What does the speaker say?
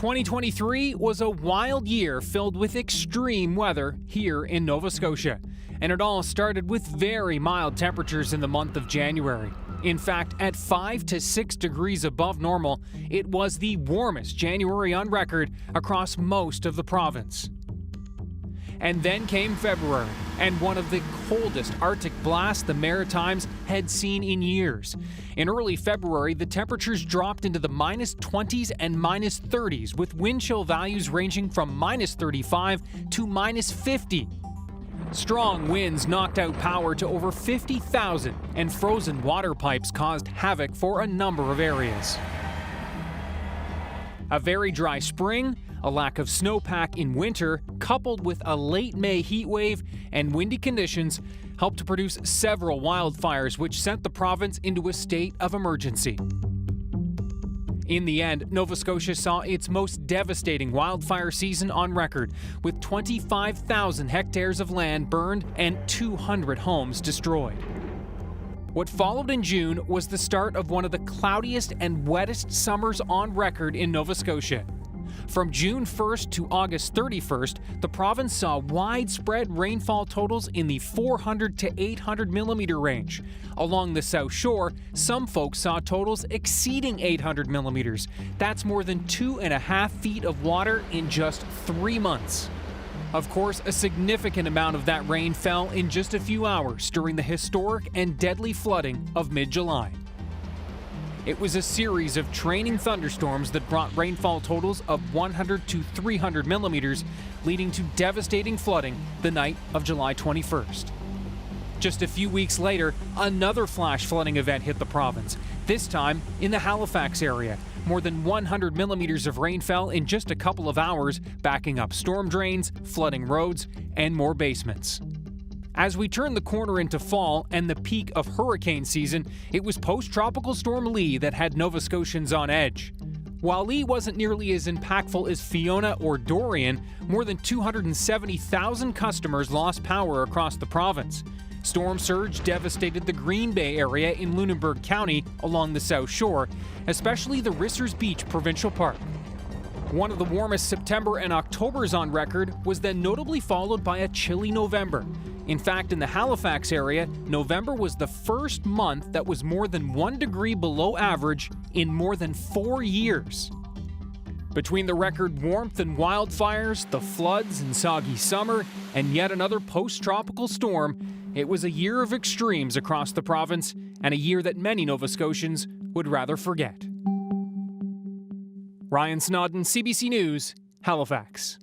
2023 was a wild year filled with extreme weather here in Nova Scotia. And it all started with very mild temperatures in the month of January. In fact, at 5 to 6 degrees above normal, it was the warmest January on record across most of the province. And then came February, and one of the coldest Arctic blasts the Maritimes had seen in years. In early February, the temperatures dropped into the minus 20s and minus 30s, with wind chill values ranging from minus 35 to minus 50. Strong winds knocked out power to over 50,000, and frozen water pipes caused havoc for a number of areas. A very dry spring, a lack of snowpack in winter, coupled with a late May heat wave and windy conditions, helped to produce several wildfires which sent the province into a state of emergency. In the end, Nova Scotia saw its most devastating wildfire season on record, with 25,000 hectares of land burned and 200 homes destroyed. What followed in June was the start of one of the cloudiest and wettest summers on record in Nova Scotia. From June 1st to August 31st, the province saw widespread rainfall totals in the 400 to 800 millimeter range. Along the South Shore, some folks saw totals exceeding 800 millimeters. That's more than 2.5 feet of water in just 3 months. Of course, a significant amount of that rain fell in just a few hours during the historic and deadly flooding of mid-July. It was a series of training thunderstorms that brought rainfall totals of 100 to 300 millimeters, leading to devastating flooding the night of July 21st. Just a few weeks later, another flash flooding event hit the province, this time in the Halifax area. More than 100 millimeters of rain fell in just a couple of hours, backing up storm drains, flooding roads, and more basements. As we turn the corner into fall and the peak of hurricane season, it was post-tropical storm Lee that had Nova Scotians on edge. While Lee wasn't nearly as impactful as Fiona or Dorian, more than 270,000 customers lost power across the province. Storm surge devastated the Green Bay area in Lunenburg County along the South Shore, especially the Rissers Beach Provincial Park. One of the warmest September and Octobers on record was then notably followed by a chilly November. In fact, in the Halifax area, November was the first month that was more than 1 degree below average in more than 4 years. Between the record warmth and wildfires, the floods and soggy summer, and yet another post-tropical storm, it was a year of extremes across the province and a year that many Nova Scotians would rather forget. Ryan Snodden, CBC News, Halifax.